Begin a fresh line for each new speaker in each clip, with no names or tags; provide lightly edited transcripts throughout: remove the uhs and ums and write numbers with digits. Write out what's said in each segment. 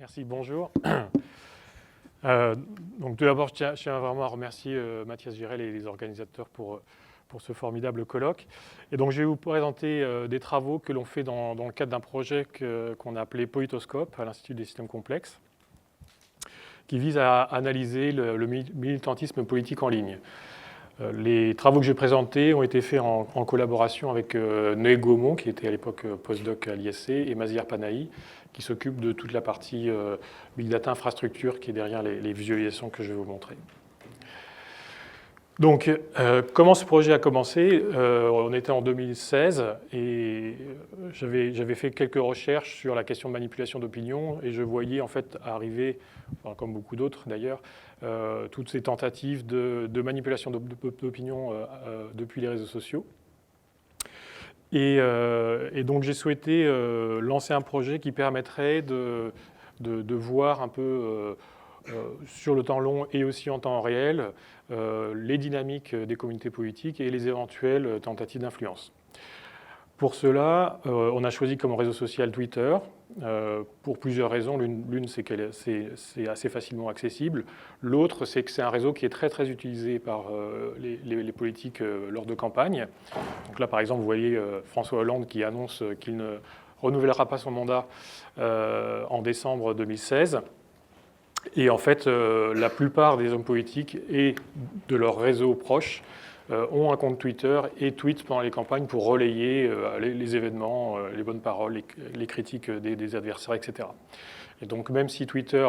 Merci, bonjour. Donc tout d'abord, je tiens vraiment à remercier Mathias Girel et les organisateurs pour ce formidable colloque. Et donc je vais vous présenter des travaux que l'on fait dans le cadre d'un projet qu'on a appelé Politoscope à l'Institut des systèmes complexes, qui vise à analyser le militantisme politique en ligne. Les travaux que j'ai présentés ont été faits en collaboration avec Noé Gaumont, qui était à l'époque postdoc à l'ISC, et Mazir Panahi, qui s'occupe de toute la partie Big Data Infrastructure qui est derrière les visualisations que je vais vous montrer. Donc, comment ce projet a commencé? On était en 2016 et j'avais fait quelques recherches sur la question de manipulation d'opinion et je voyais en fait arriver, enfin, comme beaucoup d'autres d'ailleurs, toutes ces tentatives de manipulation d'opinion depuis les réseaux sociaux. Et donc j'ai souhaité lancer un projet qui permettrait de voir un peu sur le temps long et aussi en temps réel les dynamiques des communautés politiques et les éventuelles tentatives d'influence. Pour cela, on a choisi comme réseau social Twitter pour plusieurs raisons. L'une, c'est que c'est assez facilement accessible. L'autre, c'est que c'est un réseau qui est très, très utilisé par les politiques lors de campagne. Donc là, par exemple, vous voyez François Hollande qui annonce qu'il ne renouvellera pas son mandat en décembre 2016. Et en fait, la plupart des hommes politiques et de leurs réseaux proches ont un compte Twitter et tweetent pendant les campagnes pour relayer les événements, les bonnes paroles, les critiques des adversaires, etc. Et donc même si Twitter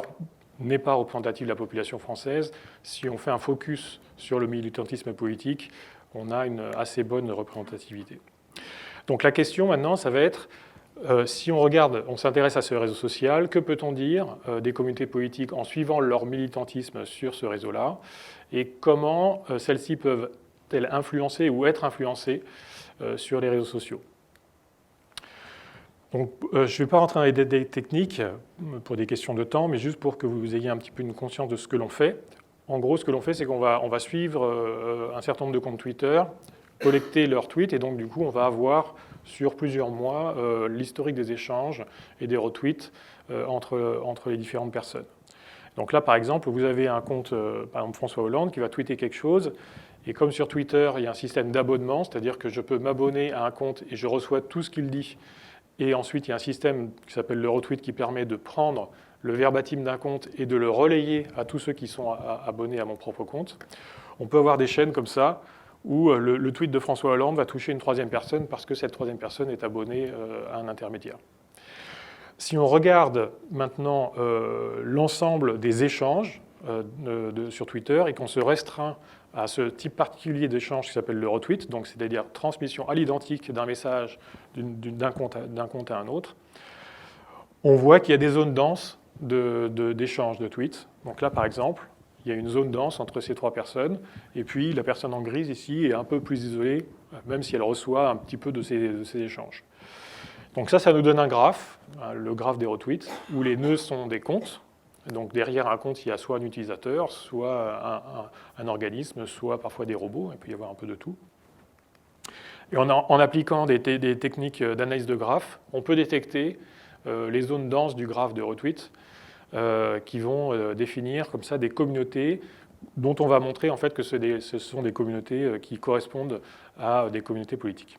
n'est pas représentatif de la population française, si on fait un focus sur le militantisme politique, on a une assez bonne représentativité. Donc la question maintenant, ça va être, si on regarde, on s'intéresse à ce réseau social, que peut-on dire des communautés politiques en suivant leur militantisme sur ce réseau-là, et comment celles-ci peuvent-elles influencer ou être influencées sur les réseaux sociaux. Donc, je ne vais pas rentrer dans les détails techniques pour des questions de temps, mais juste pour que vous ayez un petit peu une conscience de ce que l'on fait. En gros, ce que l'on fait, c'est qu'on va suivre un certain nombre de comptes Twitter, collecter leurs tweets, et donc du coup, on va avoir sur plusieurs mois l'historique des échanges et des retweets entre les différentes personnes. Donc là, par exemple, vous avez un compte, par exemple François Hollande, qui va tweeter quelque chose, et comme sur Twitter, il y a un système d'abonnement, c'est-à-dire que je peux m'abonner à un compte et je reçois tout ce qu'il dit, et ensuite, il y a un système qui s'appelle le retweet qui permet de prendre le verbatim d'un compte et de le relayer à tous ceux qui sont abonnés à mon propre compte. On peut avoir des chaînes comme ça, où le tweet de François Hollande va toucher une troisième personne parce que cette troisième personne est abonnée à un intermédiaire. Si on regarde maintenant l'ensemble des échanges sur Twitter et qu'on se restreint à ce type particulier d'échange qui s'appelle le retweet, donc c'est-à-dire transmission à l'identique d'un message d'un compte à un autre, on voit qu'il y a des zones denses d'échange de tweets. Donc là, par exemple, il y a une zone dense entre ces trois personnes, et puis la personne en grise ici est un peu plus isolée, même si elle reçoit un petit peu de ces échanges. Donc ça nous donne un graphe, le graphe des retweets, où les nœuds sont des comptes. Donc derrière un compte, il y a soit un utilisateur, soit un organisme, soit parfois des robots, il peut y avoir un peu de tout. Et en appliquant des techniques d'analyse de graphes, on peut détecter les zones denses du graphe de retweet qui vont définir comme ça des communautés dont on va montrer en fait que ce sont des communautés qui correspondent à des communautés politiques.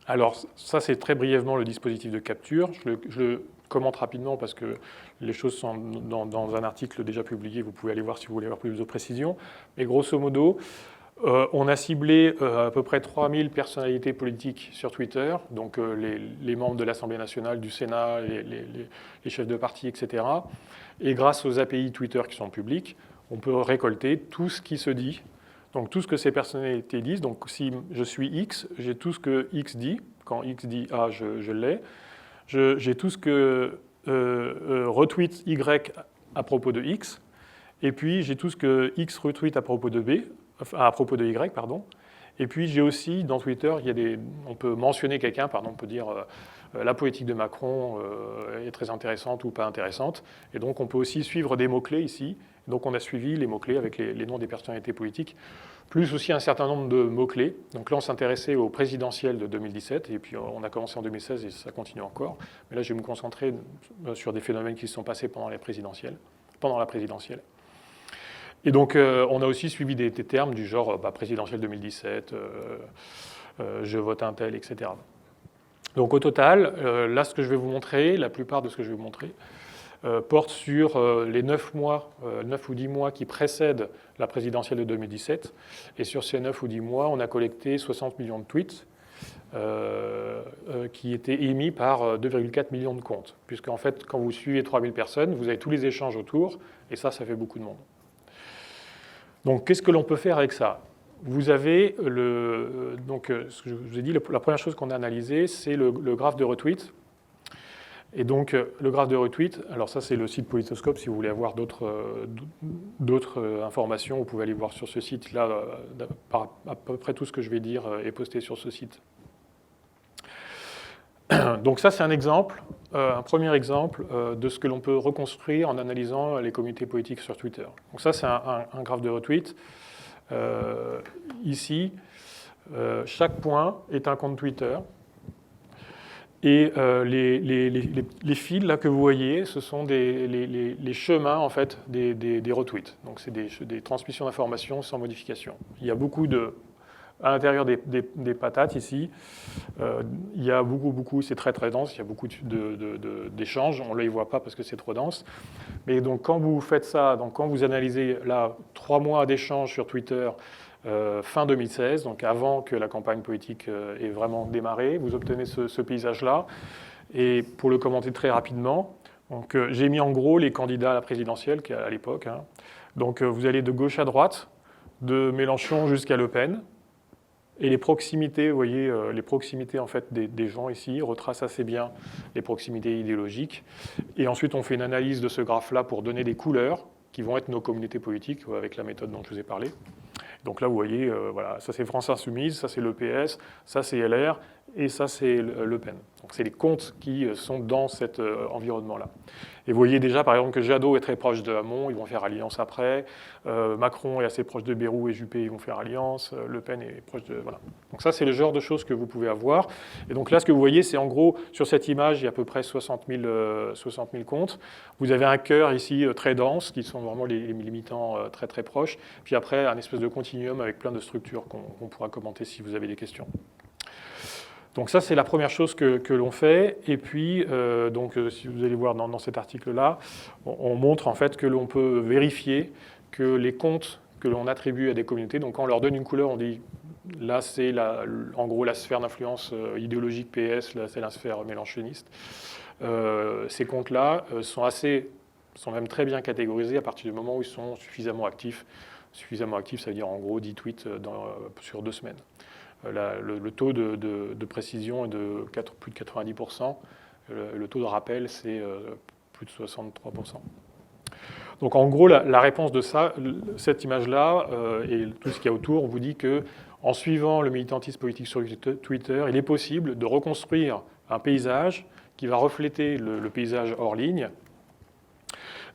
Alors ça, c'est très brièvement le dispositif de capture. Je le commente rapidement parce que les choses sont dans un article déjà publié. Vous pouvez aller voir si vous voulez avoir plus de précision. Mais grosso modo, on a ciblé à peu près 3000 personnalités politiques sur Twitter, donc les membres de l'Assemblée nationale, du Sénat, les chefs de parti, etc. Et grâce aux API Twitter qui sont publics, on peut récolter tout ce qui se dit. Donc tout ce que ces personnalités disent, donc si je suis X, j'ai tout ce que X dit, quand X dit A, je l'ai. J'ai tout ce que retweet Y à propos de X, et puis j'ai tout ce que X retweet à propos de Y, pardon. Et puis j'ai aussi, dans Twitter, on peut mentionner quelqu'un, on peut dire la politique de Macron est très intéressante ou pas intéressante, et donc on peut aussi suivre des mots-clés ici. Donc on a suivi les mots-clés avec les noms des personnalités politiques plus aussi un certain nombre de mots-clés. Donc là, on s'intéressait au présidentiel de 2017, et puis on a commencé en 2016 et ça continue encore. Mais là, je vais me concentrer sur des phénomènes qui se sont passés pendant la présidentielle. Et donc, on a aussi suivi des termes du genre présidentiel 2017, je vote un tel, etc. Donc au total, là, ce que je vais vous montrer, la plupart de ce que je vais vous montrer, porte sur les 9 ou 10 mois qui précèdent la présidentielle de 2017. Et sur ces 9 ou 10 mois, on a collecté 60 millions de tweets qui étaient émis par 2,4 millions de comptes. Puisqu'en fait, quand vous suivez 3000 personnes, vous avez tous les échanges autour, et ça fait beaucoup de monde. Donc qu'est-ce que l'on peut faire avec ça ? Vous avez ce que je vous ai dit, la première chose qu'on a analysée, c'est le graphe de retweet. Et donc, le graphe de retweet, alors ça, c'est le site Politoscope. Si vous voulez avoir d'autres informations, vous pouvez aller voir sur ce site-là. À peu près tout ce que je vais dire est posté sur ce site. Donc ça, c'est un exemple, un premier exemple de ce que l'on peut reconstruire en analysant les communautés politiques sur Twitter. Donc ça, c'est un graphe de retweet. Ici, chaque point est un compte Twitter. Et les fils là, que vous voyez, ce sont les chemins en fait, des retweets. Donc c'est des transmissions d'informations sans modification. Il y a beaucoup à l'intérieur des patates ici, il y a beaucoup, c'est très dense, il y a beaucoup d'échanges. On ne les voit pas parce que c'est trop dense. Mais donc quand vous faites ça, donc quand vous analysez là 3 mois d'échanges sur Twitter, fin 2016, donc avant que la campagne politique ait vraiment démarré, vous obtenez ce paysage-là. Et pour le commenter très rapidement, j'ai mis en gros les candidats à la présidentielle à l'époque. Hein. Donc vous allez de gauche à droite, de Mélenchon jusqu'à Le Pen. Et les proximités, vous voyez, les proximités en fait, des gens ici retracent assez bien les proximités idéologiques. Et ensuite, on fait une analyse de ce graphe-là pour donner des couleurs qui vont être nos communautés politiques avec la méthode dont je vous ai parlé. Donc là, vous voyez, voilà, ça c'est France Insoumise, ça c'est le PS, ça c'est LR, et ça c'est Le Pen. Donc c'est les comptes qui sont dans cet environnement-là. Et vous voyez déjà, par exemple, que Jadot est très proche de Hamon, ils vont faire alliance après. Macron est assez proche de Bayrou et Juppé, ils vont faire alliance. Le Pen est proche de... Voilà. Donc ça, c'est le genre de choses que vous pouvez avoir. Et donc là, ce que vous voyez, c'est en gros, sur cette image, il y a à peu près 60 000 comptes. Vous avez un cœur ici très dense, qui sont vraiment les militants très proches. Puis après, un espèce de continuum avec plein de structures qu'on pourra commenter si vous avez des questions. Donc ça, c'est la première chose que l'on fait. Et puis, si vous allez voir dans cet article-là, on montre en fait que l'on peut vérifier que les comptes que l'on attribue à des communautés, donc quand on leur donne une couleur, on dit là, c'est en gros la sphère d'influence idéologique PS, là, c'est la sphère mélenchoniste. Ces comptes-là sont même très bien catégorisés à partir du moment où ils sont suffisamment actifs. Suffisamment actifs, ça veut dire en gros 10 tweets sur 2 semaines. Le taux de précision est de plus de 90%. Le taux de rappel, c'est plus de 63%. Donc en gros, la réponse de cette image-là et tout ce qu'il y a autour, on vous dit qu'en suivant le militantisme politique sur Twitter, il est possible de reconstruire un paysage qui va refléter le paysage hors ligne,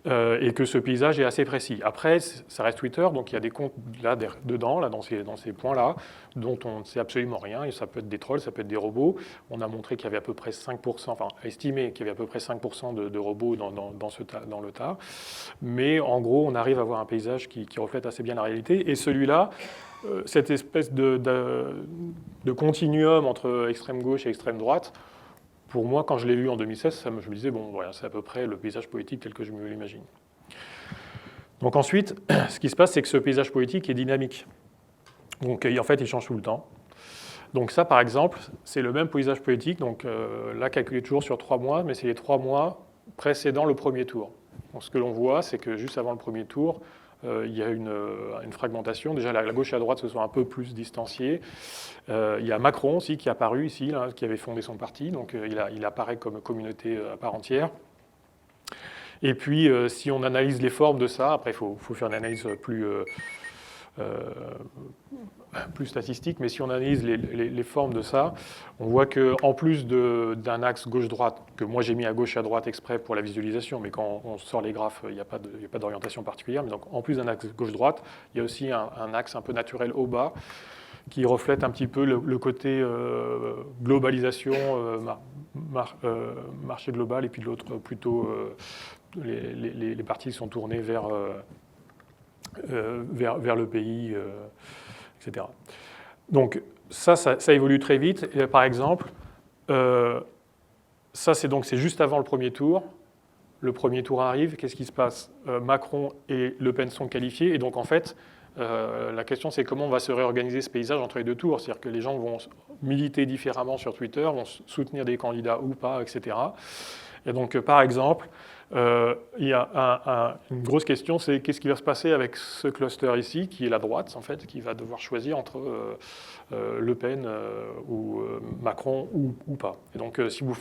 et que ce paysage est assez précis. Après, ça reste Twitter, donc il y a des comptes là dedans, dans ces points-là, dont on ne sait absolument rien, et ça peut être des trolls, ça peut être des robots. On a montré qu'il y avait à peu près 5%, enfin estimé qu'il y avait à peu près 5% de robots dans le tas. Mais en gros, on arrive à avoir un paysage qui reflète assez bien la réalité. Et celui-là, cette espèce de continuum entre extrême gauche et extrême droite, pour moi, quand je l'ai lu en 2016, je me disais, bon, voilà, c'est à peu près le paysage politique tel que je me l'imagine. Donc ensuite, ce qui se passe, c'est que ce paysage politique est dynamique. Donc en fait, il change tout le temps. Donc ça, par exemple, c'est le même paysage politique. Donc là, calculé toujours sur 3 mois, mais c'est les 3 mois précédant le premier tour. Donc ce que l'on voit, c'est que juste avant le premier tour, il y a une fragmentation. Déjà, la gauche et la droite se sont un peu plus distanciés. Il y a Macron aussi qui est apparu ici, là, qui avait fondé son parti. Donc il apparaît comme communauté à part entière. Et puis, si on analyse les formes de ça, après, il faut faire une analyse plus statistique, mais si on analyse les formes de ça, on voit qu'en plus d'un axe gauche-droite, que moi j'ai mis à gauche et à droite exprès pour la visualisation, mais quand on sort les graphes, il n'y a pas d'orientation particulière, mais donc en plus d'un axe gauche-droite, il y a aussi un axe un peu naturel au bas, qui reflète un petit peu le côté globalisation, marché global, et puis de l'autre plutôt les parties qui sont tournées vers le pays, etc. Donc ça évolue très vite. Et, par exemple, ça c'est juste avant le premier tour. Le premier tour arrive, qu'est-ce qui se passe? Macron et Le Pen sont qualifiés, et donc en fait, la question c'est comment on va se réorganiser ce paysage entre les deux tours. C'est-à-dire que les gens vont militer différemment sur Twitter, vont soutenir des candidats ou pas, etc. Et donc par exemple, il y a une grosse question, c'est qu'est-ce qui va se passer avec ce cluster ici, qui est la droite en fait, qui va devoir choisir entre Le Pen ou Macron ou pas. Et donc si vous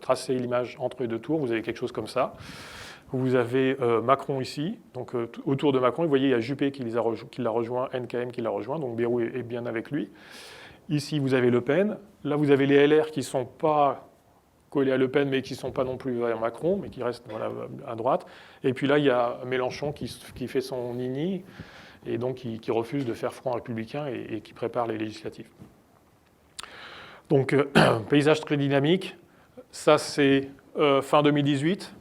tracez l'image entre les deux tours, vous avez quelque chose comme ça. Vous avez Macron ici, donc autour de Macron, vous voyez, il y a Juppé qui l'a rejoint, NKM qui l'a rejoint, donc Bayrou est bien avec lui. Ici, vous avez Le Pen. Là, vous avez les LR qui ne sont pas collés à Le Pen, mais qui ne sont pas non plus vers Macron, mais qui restent voilà, à droite. Et puis là, il y a Mélenchon qui fait son nini, et donc qui refuse de faire front républicain et qui prépare les législatives. Donc, paysage très dynamique. Ça, c'est fin 2018.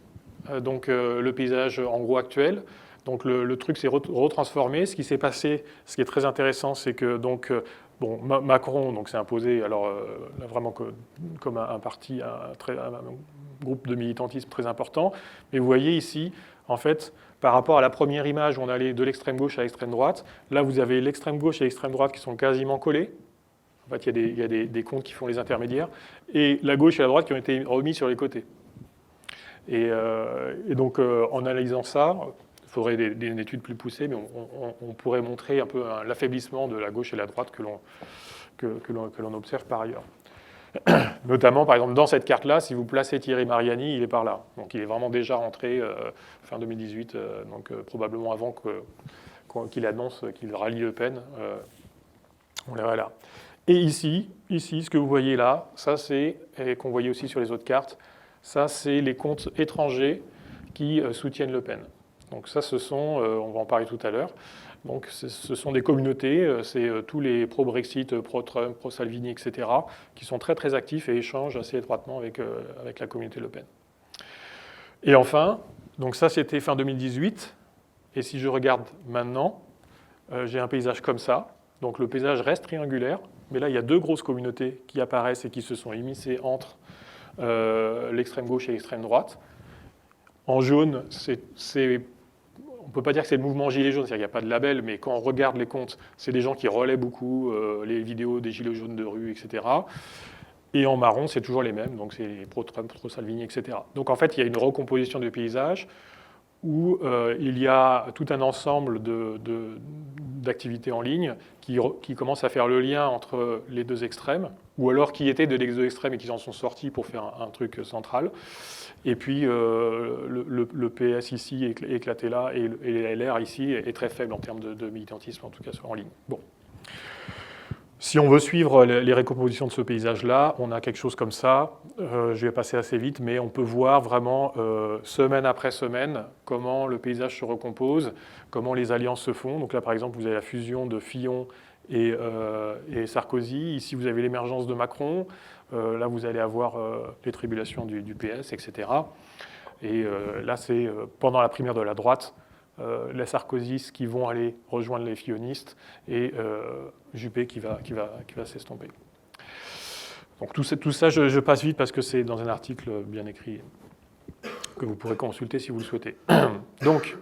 Donc le paysage en gros actuel. Donc le truc s'est retransformé. Ce qui s'est passé, ce qui est très intéressant, c'est que donc, Macron s'est imposé alors, vraiment comme un parti, un groupe de militantisme très important. Mais vous voyez ici, en fait, par rapport à la première image où on allait de l'extrême gauche à l'extrême droite, là vous avez l'extrême gauche et l'extrême droite qui sont quasiment collés. En fait, il y a des comptes qui font les intermédiaires. Et la gauche et la droite qui ont été remis sur les côtés. Et donc, en analysant ça, il faudrait des études plus poussées, mais on pourrait montrer un peu l'affaiblissement de la gauche et la droite que l'on observe par ailleurs. Notamment, par exemple, dans cette carte-là, si vous placez Thierry Mariani, il est par là. Donc, il est vraiment déjà rentré fin 2018, donc probablement avant qu'il annonce qu'il rallie Le Pen. On les verra là. Et ici, ce que vous voyez là, ça c'est, et qu'on voyait aussi sur les autres cartes, ça, c'est les comptes étrangers qui soutiennent Le Pen. Donc ça, ce sont, on va en parler tout à l'heure, donc ce sont des communautés, c'est tous les pro-Brexit, pro-Trump, pro-Salvini, etc., qui sont très très actifs et échangent assez étroitement avec la communauté Le Pen. Et enfin, donc ça c'était fin 2018, et si je regarde maintenant, j'ai un paysage comme ça, donc le paysage reste triangulaire, mais là il y a deux grosses communautés qui apparaissent et qui se sont immiscées entre l'extrême gauche et l'extrême droite. En jaune, on ne peut pas dire que c'est le mouvement Gilets jaunes, c'est-à-dire qu'il n'y a pas de label, mais quand on regarde les comptes, c'est des gens qui relaient beaucoup les vidéos des Gilets jaunes de rue, etc. Et en marron, c'est toujours les mêmes, donc c'est les pro-Trump, pro-Salvini, etc. Donc en fait, il y a une recomposition du paysage où il y a tout un ensemble d'activités en ligne qui commencent à faire le lien entre les deux extrêmes, ou alors qui étaient de les deux extrêmes et qui en sont sortis pour faire un truc central. Et puis le PS ici est éclaté là, et les LR ici est très faible en termes de militantisme, en tout cas en ligne. Bon. Si on veut suivre les recompositions de ce paysage-là, on a quelque chose comme ça. Je vais passer assez vite, mais on peut voir vraiment semaine après semaine comment le paysage se recompose, comment les alliances se font. Donc là, par exemple, vous avez la fusion de Fillon et Sarkozy. Ici, vous avez l'émergence de Macron. Là, vous allez avoir les tribulations du PS, etc. Et là, c'est pendant la primaire de la droite, les sarkozystes qui vont aller rejoindre les fillonistes et Juppé qui va s'estomper. Donc tout ça, je passe vite parce que c'est dans un article bien écrit que vous pourrez consulter si vous le souhaitez. Donc,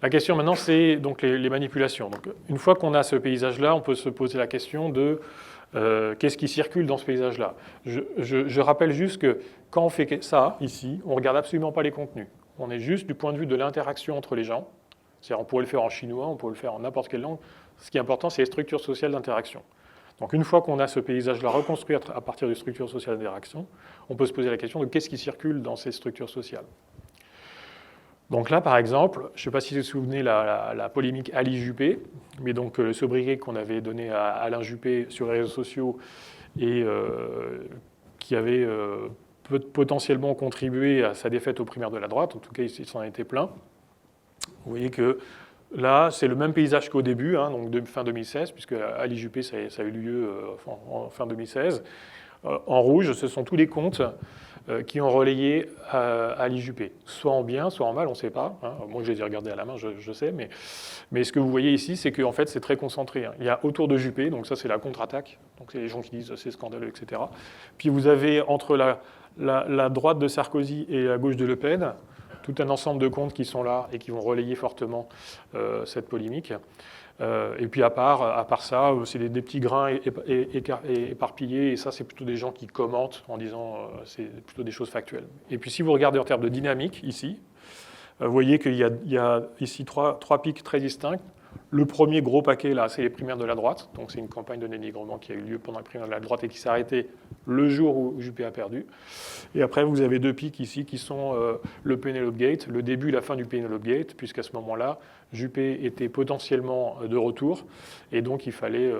la question maintenant, c'est donc les manipulations. Donc, une fois qu'on a ce paysage-là, on peut se poser la question de qu'est-ce qui circule dans ce paysage-là. Je rappelle juste que quand on fait ça, ici, on ne regarde absolument pas les contenus. On est juste du point de vue de l'interaction entre les gens. C'est-à-dire on pourrait le faire en chinois, on pourrait le faire en n'importe quelle langue. Ce qui est important, c'est les structures sociales d'interaction. Donc une fois qu'on a ce paysage-là reconstruit à partir des structures sociales d'interaction, on peut se poser la question de qu'est-ce qui circule dans ces structures sociales. Donc là, par exemple, je ne sais pas si vous vous souvenez la polémique Ali Juppé, mais donc le sobriquet qu'on avait donné à Alain Juppé sur les réseaux sociaux et qui avait potentiellement contribué à sa défaite aux primaires de la droite, en tout cas il s'en a été plaint. Vous voyez que là, c'est le même paysage qu'au début, hein, donc fin 2016, puisque Ali Juppé, ça a eu lieu en fin 2016. En rouge, ce sont tous les comptes qui ont relayé Ali Juppé, soit en bien, soit en mal, on ne sait pas. Hein. Moi, j'ai regardé à la main, je sais, mais ce que vous voyez ici, c'est qu'en fait, c'est très concentré. Hein. Il y a autour de Juppé, donc ça, c'est la contre-attaque. Donc, c'est les gens qui disent c'est scandaleux, etc. Puis vous avez entre la droite de Sarkozy et la gauche de Le Pen tout un ensemble de comptes qui sont là et qui vont relayer fortement cette polémique. Et puis à part ça, c'est des petits grains éparpillés, et ça c'est plutôt des gens qui commentent en disant c'est plutôt des choses factuelles. Et puis si vous regardez en termes de dynamique ici, vous voyez qu'il y a ici trois pics très distincts. Le premier gros paquet là, c'est les primaires de la droite, donc c'est une campagne de dénigrement qui a eu lieu pendant les primaires de la droite et qui s'est arrêtée le jour où Juppé a perdu. Et après vous avez deux pics ici qui sont le Penelope Gate, le début et la fin du Penelope Gate, puisqu'à ce moment-là, Juppé était potentiellement de retour, et donc il fallait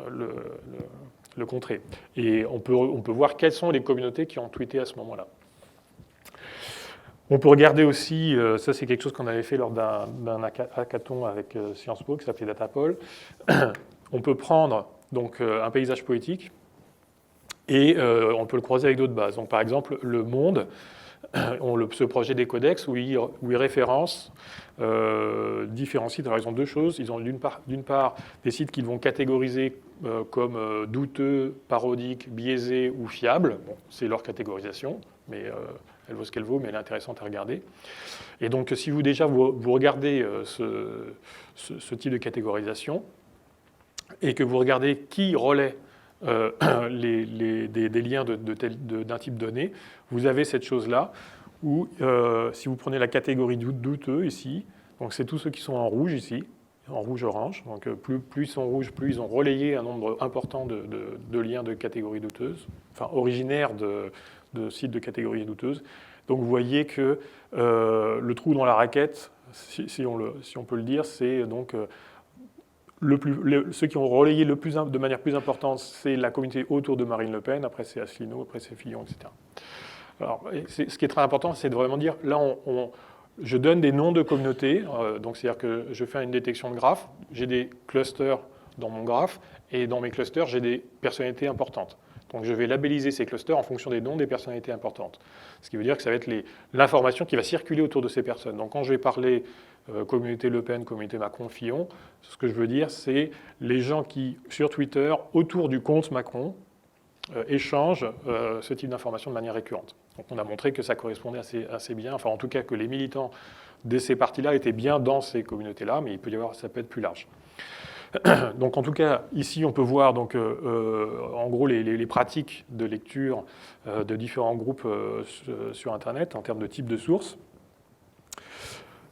le contrer. Et on peut voir quelles sont les communautés qui ont tweeté à ce moment-là. On peut regarder aussi, ça c'est quelque chose qu'on avait fait lors d'un hackathon avec Sciences Po qui s'appelait Datapol. On peut prendre donc, un paysage poétique et on peut le croiser avec d'autres bases. Donc, par exemple, Le Monde, ce projet des codex où il référence différents sites. Alors, ils ont deux choses. Ils ont d'une part des sites qu'ils vont catégoriser comme douteux, parodiques, biaisés ou fiables. Bon, c'est leur catégorisation, mais elle vaut ce qu'elle vaut, mais elle est intéressante à regarder. Et donc, si vous regardez ce type de catégorisation et que vous regardez qui relaie des liens d'un type donné, vous avez cette chose-là où, si vous prenez la catégorie douteux ici, donc c'est tous ceux qui sont en rouge ici, en rouge-orange. Donc plus ils sont rouges, plus ils ont relayé un nombre important de liens de catégories douteuses, enfin originaires de sites de catégories douteuses. Donc vous voyez que le trou dans la raquette, si on peut le dire, c'est donc ceux qui ont relayé de manière plus importante, c'est la communauté autour de Marine Le Pen, après c'est Asselineau, après c'est Fillon, etc. Alors, ce qui est très important, c'est de vraiment dire, là, je donne des noms de communautés, donc c'est-à-dire que je fais une détection de graphes, j'ai des clusters dans mon graphe, et dans mes clusters, j'ai des personnalités importantes. Donc je vais labelliser ces clusters en fonction des noms des personnalités importantes. Ce qui veut dire que ça va être l'information qui va circuler autour de ces personnes. Donc quand je vais parler communauté Le Pen, communauté Macron, Fillon, ce que je veux dire, c'est les gens qui, sur Twitter, autour du compte Macron, échangent ce type d'informations de manière récurrente. Donc on a montré que ça correspondait assez bien, enfin en tout cas que les militants de ces partis-là étaient bien dans ces communautés-là, mais ça peut être plus large. Donc en tout cas, ici on peut voir donc, en gros les pratiques de lecture de différents groupes sur Internet en termes de type de source.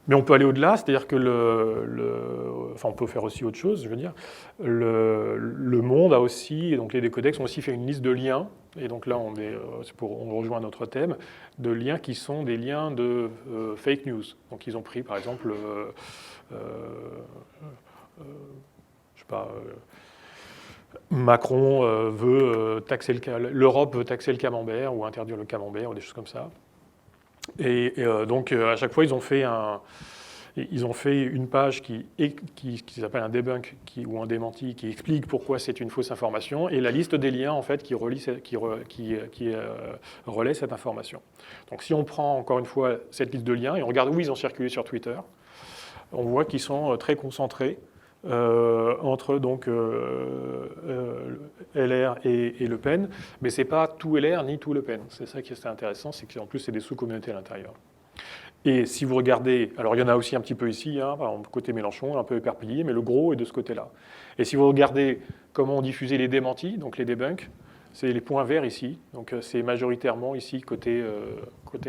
Mais on peut aller au-delà, c'est-à-dire que enfin on peut faire aussi autre chose, je veux dire. Le Monde a aussi, et donc les décodex ont aussi fait une liste de liens, et donc là on rejoint notre thème, de liens qui sont des liens de fake news. Donc ils ont pris par exemple, je sais pas, Macron veut taxer l'Europe veut taxer le camembert ou interdire le camembert ou des choses comme ça. Et donc à chaque fois ils ont fait une page qui s'appelle un debunk ou un démenti qui explique pourquoi c'est une fausse information et la liste des liens en fait qui relaie cette information. Donc si on prend encore une fois cette liste de liens et on regarde où ils ont circulé sur Twitter, on voit qu'ils sont très concentrés entre donc LR et Le Pen, mais c'est pas tout LR ni tout Le Pen. C'est ça qui est intéressant, c'est qu'en plus c'est des sous-communautés à l'intérieur. Et si vous regardez, alors il y en a aussi un petit peu ici, hein, par exemple, côté Mélenchon, un peu éparpillé, mais le gros est de ce côté-là. Et si vous regardez comment on diffusait les démentis, donc les debunks, c'est les points verts ici, donc c'est majoritairement ici côté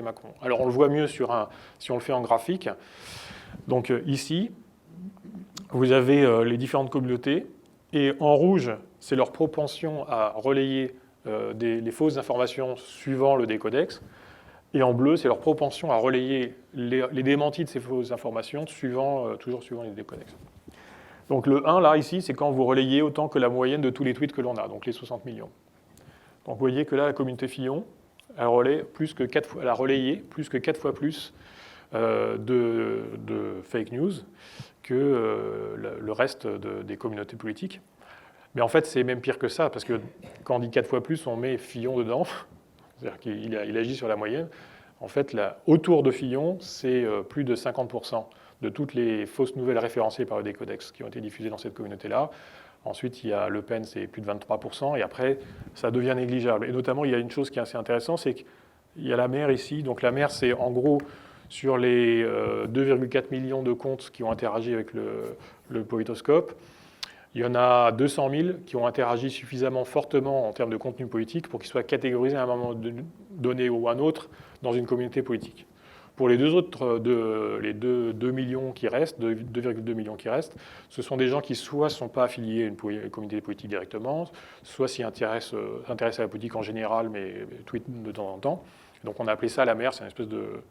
Macron. Alors on le voit mieux si on le fait en graphique. Donc ici, vous avez les différentes communautés, et en rouge, c'est leur propension à relayer les fausses informations suivant le décodex. Et en bleu, c'est leur propension à relayer les démentis de ces fausses informations, toujours suivant les décodex. Donc le 1, là, ici, c'est quand vous relayez autant que la moyenne de tous les tweets que l'on a, donc les 60 millions. Donc vous voyez que là, la communauté Fillon, elle a relayé plus que 4 fois plus de fake news que le reste des communautés politiques. Mais en fait, c'est même pire que ça, parce que quand on dit 4 fois plus, on met Fillon dedans, c'est-à-dire qu'il agit sur la moyenne. En fait, autour de Fillon, c'est plus de 50% de toutes les fausses nouvelles référencées par le décodex qui ont été diffusées dans cette communauté-là. Ensuite, il y a Le Pen, c'est plus de 23%, et après, ça devient négligeable. Et notamment, il y a une chose qui est assez intéressante, c'est qu'il y a la mer ici. Donc la mer, c'est en gros sur les 2,4 millions de comptes qui ont interagi avec le politoscope. Il y en a 200 000 qui ont interagi suffisamment fortement en termes de contenu politique pour qu'ils soient catégorisés à un moment donné ou à un autre dans une communauté politique. Pour les deux autres, les 2 millions qui restent, 2,2 millions qui restent, ce sont des gens qui soit ne sont pas affiliés à une communauté politique directement, soit s'y intéressent à la politique en général, mais tweetent de temps en temps. Donc on a appelé ça la mer, c'est une espèce de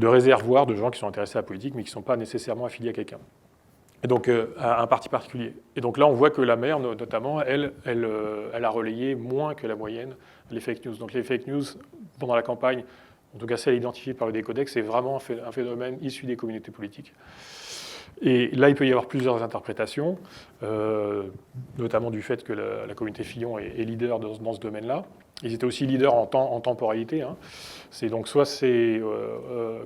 réservoir de gens qui sont intéressés à la politique, mais qui ne sont pas nécessairement affiliés à quelqu'un. Et donc à un parti particulier. Et donc là, on voit que la mer, notamment, elle a relayé moins que la moyenne les fake news. Donc les fake news, pendant la campagne, en tout cas celle identifiée par le décodex, c'est vraiment un phénomène issu des communautés politiques. Et là, il peut y avoir plusieurs interprétations, notamment du fait que la communauté Fillon est leader dans ce domaine-là. Ils étaient aussi leaders en temporalité. Hein. Donc soit c'est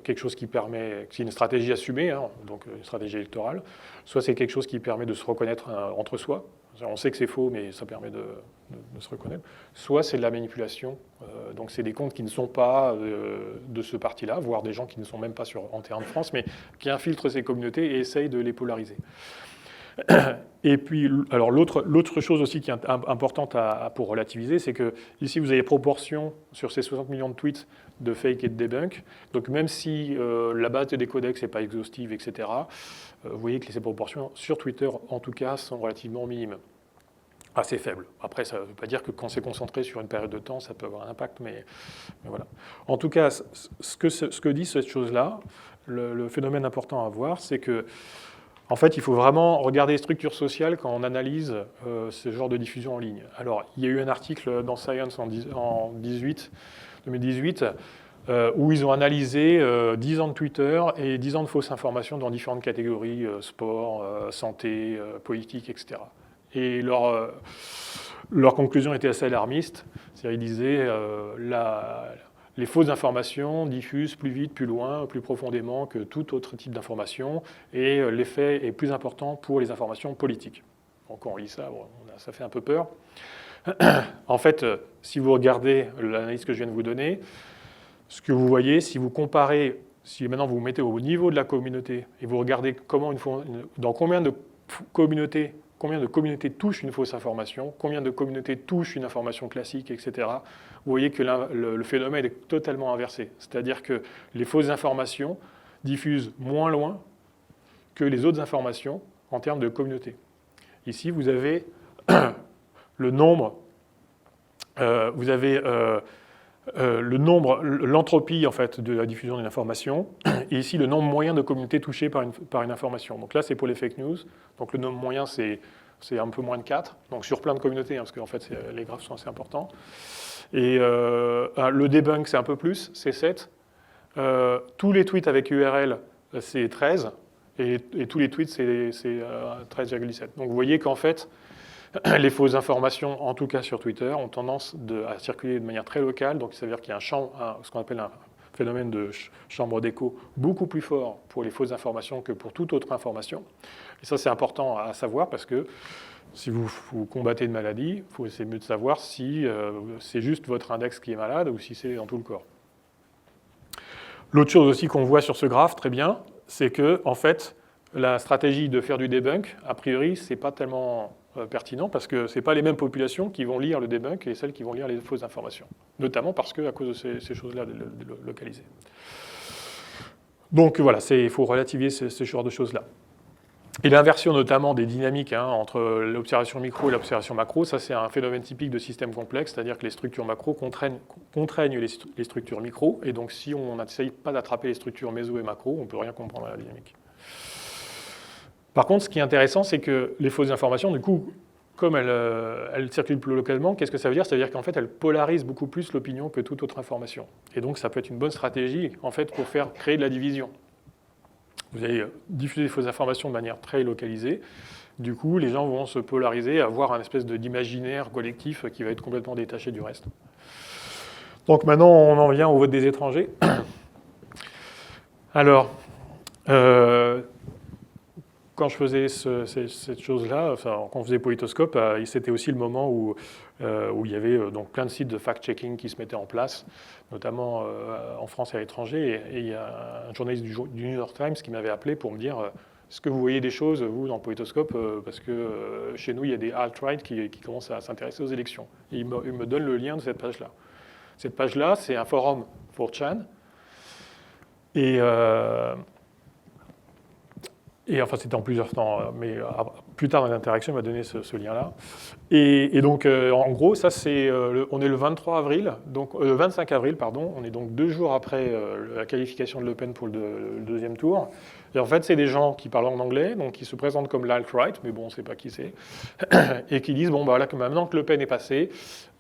quelque chose qui permet, c'est une stratégie assumée, hein, donc une stratégie électorale, soit c'est quelque chose qui permet de se reconnaître entre soi. On sait que c'est faux, mais ça permet de se reconnaître. Soit c'est de la manipulation, donc c'est des comptes qui ne sont pas de ce parti-là, voire des gens qui ne sont même pas en terrain de France, mais qui infiltrent ces communautés et essayent de les polariser. Et puis, alors l'autre chose aussi qui est importante pour relativiser, c'est que ici vous avez proportion sur ces 60 millions de tweets de fake et de debunk. Donc même si la base des codex n'est pas exhaustive, etc., vous voyez que ces proportions sur Twitter, en tout cas, sont relativement minimes, assez faibles. Après, ça ne veut pas dire que quand c'est concentré sur une période de temps, ça peut avoir un impact, mais voilà. En tout cas, ce que dit cette chose-là, le phénomène important à voir, c'est que en fait, il faut vraiment regarder les structures sociales quand on analyse ce genre de diffusion en ligne. Alors, il y a eu un article dans Science en 2018 où ils ont analysé 10 ans de Twitter et 10 ans de fausses informations dans différentes catégories, sport, santé, politique, etc. Et leur conclusion était assez alarmiste. C'est-à-dire, ils disaient les fausses informations diffusent plus vite, plus loin, plus profondément que tout autre type d'information, et l'effet est plus important pour les informations politiques. Donc quand on lit ça, ça fait un peu peur. En fait, si vous regardez l'analyse que je viens de vous donner, ce que vous voyez, si vous comparez, si maintenant vous vous mettez au niveau de la communauté, et vous regardez dans combien de communautés touchent une fausse information, combien de communautés touchent une information classique, etc., vous voyez que le phénomène est totalement inversé. C'est-à-dire que les fausses informations diffusent moins loin que les autres informations en termes de communauté. Ici, vous avez le nombre, l'entropie en fait, de la diffusion d'une information, et ici le nombre moyen de communautés touchées par une information. Donc là, c'est pour les fake news. Donc le nombre moyen, c'est un peu moins de 4, donc sur plein de communautés, hein, parce qu'en fait, les graphes sont assez importants. Et le debunk, c'est un peu plus, c'est 7. Tous les tweets avec URL, c'est 13, et tous les tweets, c'est 13,7. Donc vous voyez qu'en fait, les fausses informations, en tout cas sur Twitter, ont tendance à circuler de manière très locale. Donc ça veut dire qu'il y a ce qu'on appelle un phénomène de chambre d'écho beaucoup plus fort pour les fausses informations que pour toute autre information. Et ça, c'est important à savoir parce que si vous combattez une maladie, c'est mieux de savoir si c'est juste votre index qui est malade ou si c'est dans tout le corps. L'autre chose aussi qu'on voit sur ce graphe, très bien, c'est que en fait, la stratégie de faire du debunk, a priori, c'est pas tellement pertinent parce que ce n'est pas les mêmes populations qui vont lire le debunk et celles qui vont lire les fausses informations, notamment parce qu'à cause de ces choses-là localisées. Donc voilà, il faut relativiser ce genre de choses-là. Et l'inversion notamment des dynamiques entre l'observation micro et l'observation macro, ça c'est un phénomène typique de système complexe, c'est-à-dire que les structures macro contraignent les structures micro, et donc si on n'essaye pas d'attraper les structures méso et macro, on ne peut rien comprendre à la dynamique. Par contre, ce qui est intéressant, c'est que les fausses informations, du coup, comme elles circulent plus localement, qu'est-ce que ça veut dire? Ça veut dire qu'en fait, elles polarisent beaucoup plus l'opinion que toute autre information. Et donc, ça peut être une bonne stratégie, en fait, pour créer de la division. Vous allez diffuser des fausses informations de manière très localisée. Du coup, les gens vont se polariser, avoir un espèce d'imaginaire collectif qui va être complètement détaché du reste. Donc maintenant, on en vient au vote des étrangers. Alors, quand je faisais cette chose-là, enfin, quand on faisait Politoscope, c'était aussi le moment où il y avait donc plein de sites de fact-checking qui se mettaient en place, notamment en France et à l'étranger. Et il y a un journaliste du New York Times qui m'avait appelé pour me dire est-ce que vous voyez des choses, vous, dans Politoscope parce que chez nous, il y a des alt-right qui commencent à s'intéresser aux élections. Et il me donne le lien de cette page-là. Cette page-là, c'est un forum 4chan. Et enfin, c'était en plusieurs temps, mais plus tard dans l'interaction, il m'a donné ce lien-là. Et donc, en gros, ça, on est le 23 avril, donc 25 avril, pardon. On est donc 2 jours après la qualification de Le Pen pour le deuxième tour. Et en fait, c'est des gens qui parlent en anglais, donc qui se présentent comme l'alt-right, mais bon, on ne sait pas qui c'est, et qui disent bon, bah là, maintenant que Le Pen est passé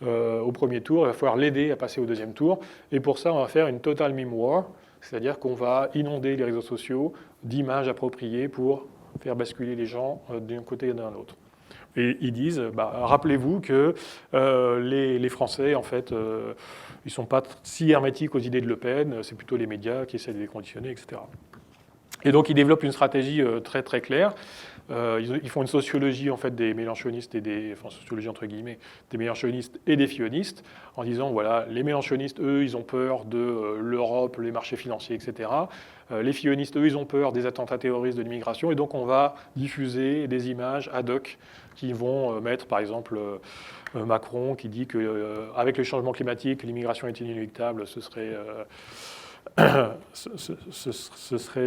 au premier tour, il va falloir l'aider à passer au deuxième tour. Et pour ça, on va faire une total meme war. C'est-à-dire qu'on va inonder les réseaux sociaux d'images appropriées pour faire basculer les gens d'un côté et d'un autre. Et ils disent, rappelez-vous que les Français, en fait, ils ne sont pas si hermétiques aux idées de Le Pen, c'est plutôt les médias qui essaient de les conditionner, etc. Et donc ils développent une stratégie très très claire. Ils font une sociologie en fait des mélenchonistes et sociologie entre guillemets, des mélenchonistes et des fillonistes, en disant voilà, les mélenchonistes, eux, ils ont peur de l'Europe, les marchés financiers, etc. Les fillonistes, eux, ils ont peur des attentats terroristes de l'immigration, et donc on va diffuser des images ad hoc qui vont mettre, par exemple, Macron qui dit qu'avec le changement climatique, l'immigration est inéluctable, ce serait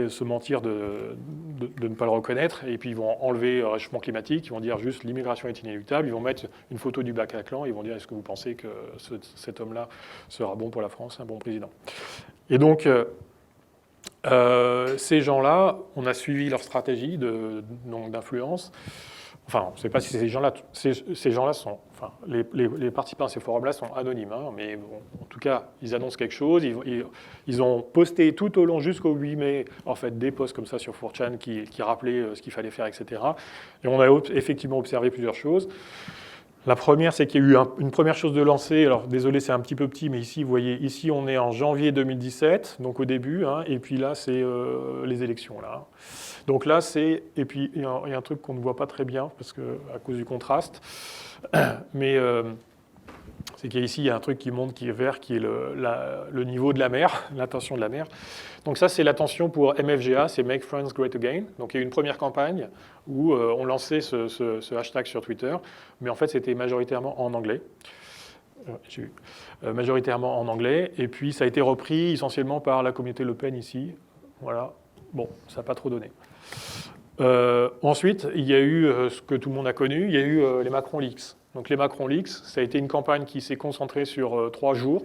se mentir de ne pas le reconnaître, et puis ils vont enlever le réchauffement climatique, ils vont dire juste l'immigration est inéluctable, ils vont mettre une photo du Bataclan, ils vont dire est-ce que vous pensez que cet homme-là sera bon pour la France, un bon président. Et donc ces gens-là, on a suivi leur stratégie d'influence. Enfin, on ne sait pas si ces gens-là sont... Enfin, les participants à ces forums-là sont anonymes, mais bon, en tout cas, ils annoncent quelque chose. Ils ont posté tout au long, jusqu'au 8 mai, en fait, des posts comme ça sur 4chan qui rappelaient ce qu'il fallait faire, etc. Et on a effectivement observé plusieurs choses. La première, c'est qu'il y a eu une première chose de lancée. Alors, désolé, c'est un petit peu petit, mais ici, vous voyez, ici, on est en janvier 2017, donc au début, et puis là, c'est les élections, là. Donc là, et puis il y a un truc qu'on ne voit pas très bien, parce que à cause du contraste, mais c'est qu'ici, il y a un truc qui monte, qui est vert, qui est le niveau de la mer, l'intention de la mer. Donc ça, c'est l'attention pour MFGA, c'est Make Friends Great Again. Donc il y a eu une première campagne où on lançait ce hashtag sur Twitter, mais en fait, c'était majoritairement en anglais. Majoritairement en anglais, et puis ça a été repris essentiellement par la communauté Le Pen ici. Voilà. Bon, ça n'a pas trop donné. Ensuite, il y a eu ce que tout le monde a connu, il y a eu les Macron Leaks. Donc les Macron Leaks, ça a été une campagne qui s'est concentrée sur 3 jours,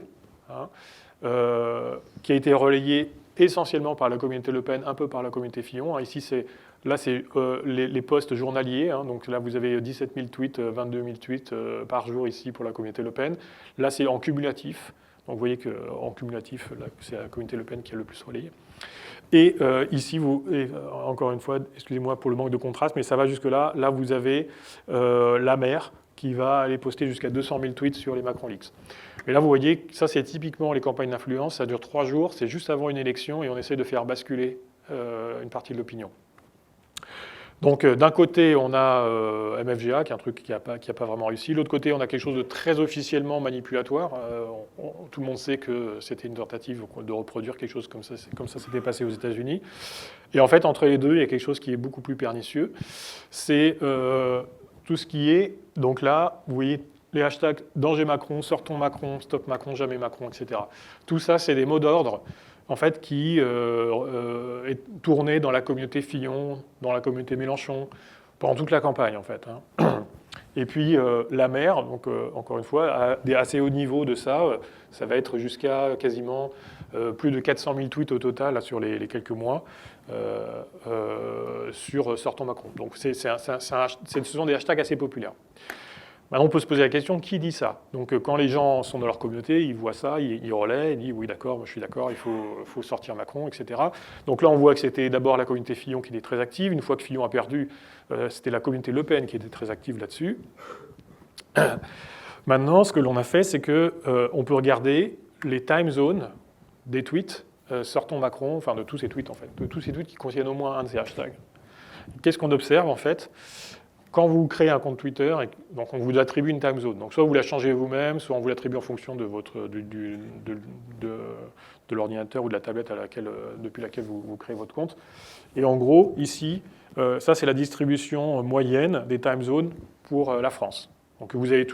qui a été relayée essentiellement par la communauté Le Pen, un peu par la communauté Fillon. Ici, c'est les posts journaliers. Donc là, vous avez 17 000 tweets, 22 000 tweets par jour ici pour la communauté Le Pen. Là, c'est en cumulatif. Donc vous voyez qu'en cumulatif, c'est la communauté Le Pen qui a le plus relayé. Et ici, encore une fois, excusez-moi pour le manque de contraste, mais ça va jusque-là. Là, vous avez la mer qui va aller poster jusqu'à 200 000 tweets sur les Macron Leaks. Et là, vous voyez, ça, c'est typiquement les campagnes d'influence. Ça dure 3 jours, c'est juste avant une élection, et on essaie de faire basculer une partie de l'opinion. Donc, d'un côté, on a MFGA, qui est un truc qui n'a pas vraiment réussi. De l'autre côté, on a quelque chose de très officiellement manipulatoire. Tout le monde sait que c'était une tentative de reproduire quelque chose comme ça s'était passé aux États-Unis. Et en fait, entre les deux, il y a quelque chose qui est beaucoup plus pernicieux. C'est tout ce qui est... Donc là, vous voyez les hashtags « danger Macron »,« sortons Macron »,« stop Macron »,« jamais Macron », etc. Tout ça, c'est des mots d'ordre en fait, qui est tourné dans la communauté Fillon, dans la communauté Mélenchon, pendant toute la campagne, en fait. Hein. Et puis la maire, donc encore une fois, à des assez hauts niveaux de ça, ça va être jusqu'à quasiment plus de 400 000 tweets au total là, sur les quelques mois sur Sortons Macron. Donc ce sont des hashtags assez populaires. Maintenant, on peut se poser la question, qui dit ça? Donc quand les gens sont dans leur communauté, ils voient ça, ils relaient, ils disent oui d'accord, moi je suis d'accord, il faut sortir Macron, etc. Donc là on voit que c'était d'abord la communauté Fillon qui était très active. Une fois que Fillon a perdu, c'était la communauté Le Pen qui était très active là-dessus. Maintenant, ce que l'on a fait, c'est qu'on peut regarder les time zones des tweets Sortons Macron, enfin de tous ces tweets en fait, de tous ces tweets qui contiennent au moins un de ces hashtags. Qu'est-ce qu'on observe en fait? Quand vous créez un compte Twitter, donc on vous attribue une time zone. Donc soit vous la changez vous-même, soit on vous l'attribue en fonction de l'ordinateur ou de la tablette depuis laquelle vous créez votre compte. Et en gros, ici, ça c'est la distribution moyenne des time zones pour la France. Donc vous avez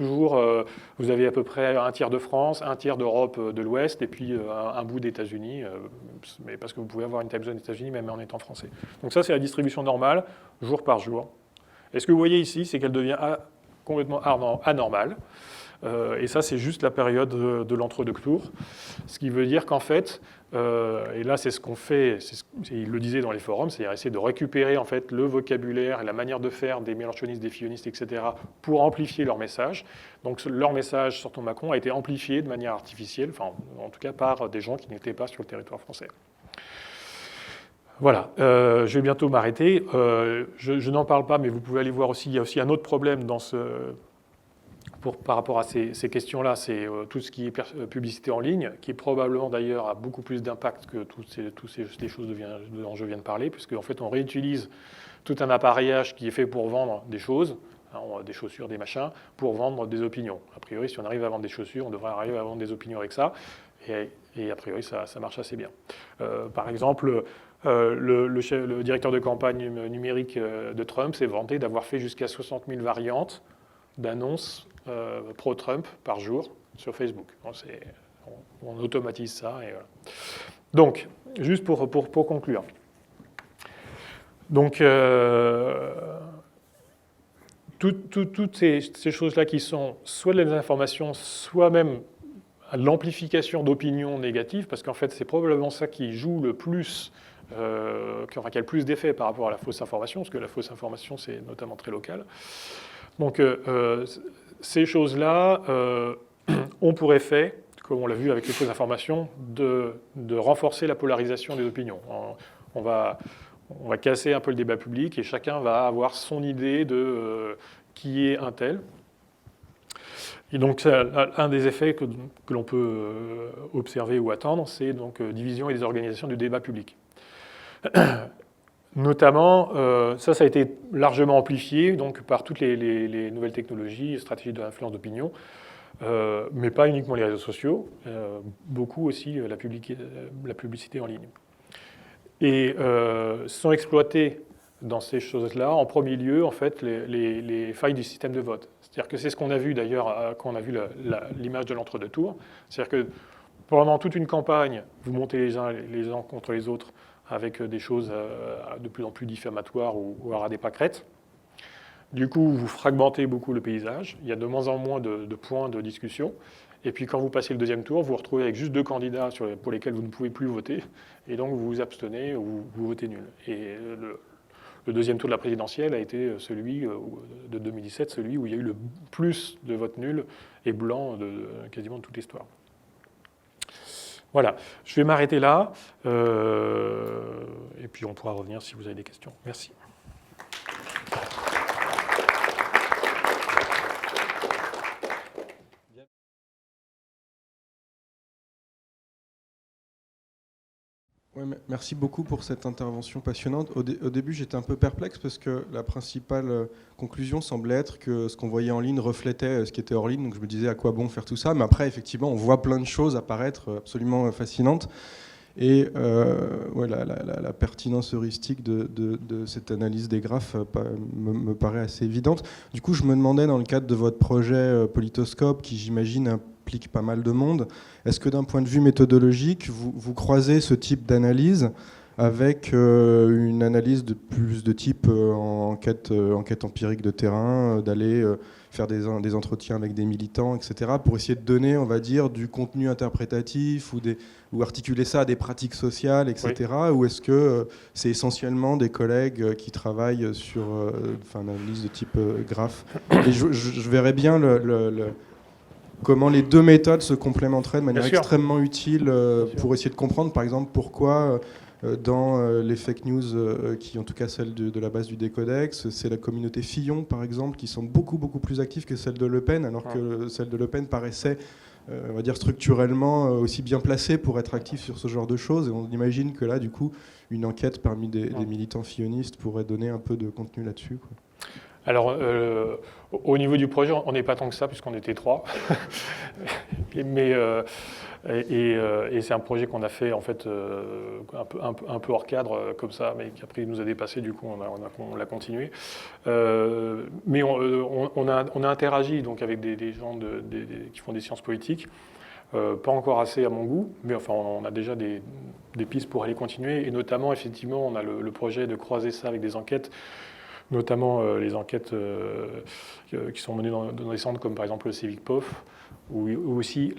vous avez à peu près un tiers de France, un tiers d'Europe de l'Ouest, et puis un bout des États-Unis, mais parce que vous pouvez avoir une time zone des États-Unis même en étant français. Donc ça c'est la distribution normale, jour par jour. Et ce que vous voyez ici, c'est qu'elle devient complètement anormale. Et ça, c'est juste la période de l'entre-deux tours. Ce qui veut dire qu'en fait, et là, c'est ce qu'on fait, il le disait dans les forums, c'est-à-dire essayer de récupérer en fait, le vocabulaire et la manière de faire des mélenchonistes, des fillonistes, etc., pour amplifier leur message. Donc leur message, Sortons Macron, a été amplifié de manière artificielle, enfin, en tout cas par des gens qui n'étaient pas sur le territoire français. Voilà, je vais bientôt m'arrêter. Je n'en parle pas, mais vous pouvez aller voir aussi, il y a aussi un autre problème par rapport à ces questions-là, c'est tout ce qui est publicité en ligne, qui probablement d'ailleurs a beaucoup plus d'impact que toutes ces choses dont je viens de parler, puisque en fait on réutilise tout un appareillage qui est fait pour vendre des choses, hein, des chaussures, des machins, pour vendre des opinions. A priori, si on arrive à vendre des chaussures, on devrait arriver à vendre des opinions avec ça, et a priori ça marche assez bien. Par exemple, le directeur de campagne numérique de Trump s'est vanté d'avoir fait jusqu'à 60 000 variantes d'annonces pro-Trump par jour sur Facebook. On automatise ça. Et voilà. Donc, juste pour conclure. Donc, toutes ces choses-là qui sont soit de la désinformation, soit même l'amplification d'opinions négatives, parce qu'en fait, c'est probablement ça qui joue le plus, qui a le plus d'effet par rapport à la fausse information, parce que la fausse information, c'est notamment très local. Donc, ces choses-là, on pourrait faire, comme on l'a vu avec les fausses informations, de renforcer la polarisation des opinions. On va casser un peu le débat public et chacun va avoir son idée de qui est un tel. Et donc, un des effets que l'on peut observer ou attendre, c'est donc division et désorganisation du débat public. Notamment, ça a été largement amplifié donc, par toutes les nouvelles technologies, stratégies de l'influence d'opinion, mais pas uniquement les réseaux sociaux, beaucoup aussi la publicité en ligne. Et sont exploités dans ces choses-là, en premier lieu, en fait, les failles du système de vote. C'est-à-dire que c'est ce qu'on a vu d'ailleurs quand on a vu l'image de l'entre-deux tours. C'est-à-dire que pendant toute une campagne, vous montez les uns contre les autres avec des choses de plus en plus diffamatoires ou à ras des pâquerettes. Du coup, vous fragmentez beaucoup le paysage. Il y a de moins en moins de points de discussion. Et puis quand vous passez le deuxième tour, vous vous retrouvez avec juste 2 candidats pour lesquels vous ne pouvez plus voter. Et donc vous vous abstenez ou vous votez nul. Et le deuxième tour de la présidentielle a été celui de 2017, celui où il y a eu le plus de votes nuls et blancs quasiment de toute l'histoire. Voilà, je vais m'arrêter là, et puis on pourra revenir si vous avez des questions. Merci.
Ouais, merci beaucoup pour cette intervention passionnante. Au début, j'étais un peu perplexe parce que la principale conclusion semblait être que ce qu'on voyait en ligne reflétait ce qui était hors ligne. Donc je me disais à quoi bon faire tout ça. Mais après, effectivement, on voit plein de choses apparaître absolument fascinantes. Et ouais, la pertinence heuristique de cette analyse des graphes me paraît assez évidente. Du coup, je me demandais, dans le cadre de votre projet Politoscope, qui j'imagine implique pas mal de monde. Est-ce que d'un point de vue méthodologique, vous croisez ce type d'analyse avec une analyse de plus de type enquête empirique de terrain, d'aller faire des entretiens avec des militants, etc., pour essayer de donner, on va dire, du contenu interprétatif ou articuler ça à des pratiques sociales, etc. Oui. Ou est-ce que c'est essentiellement des collègues qui travaillent sur une analyse de type graphe? Et je verrais bien comment les deux méthodes se complémenteraient de manière extrêmement utile pour essayer de comprendre, par exemple, pourquoi dans les fake news, qui en tout cas celle de la base du Décodex, c'est la communauté Fillon, par exemple, qui sont beaucoup plus actives que celle de Le Pen, alors que celle de Le Pen paraissait, on va dire, structurellement aussi bien placée pour être active sur ce genre de choses. Et on imagine que là, du coup, une enquête parmi des militants fillonistes pourrait donner un peu de contenu là-dessus, quoi.
Alors, au niveau du projet, on n'est pas tant que ça, puisqu'on était 3. Et c'est un projet qu'on a fait, en fait, un peu hors cadre, comme ça, mais qui après nous a dépassé, du coup, on l'a continué. Mais on a interagi donc, avec des gens qui font des sciences politiques. Pas encore assez à mon goût, mais enfin, on a déjà des pistes pour aller continuer. Et notamment, effectivement, on a le projet de croiser ça avec des enquêtes, notamment les enquêtes qui sont menées dans des centres comme par exemple le CivicPof, ou aussi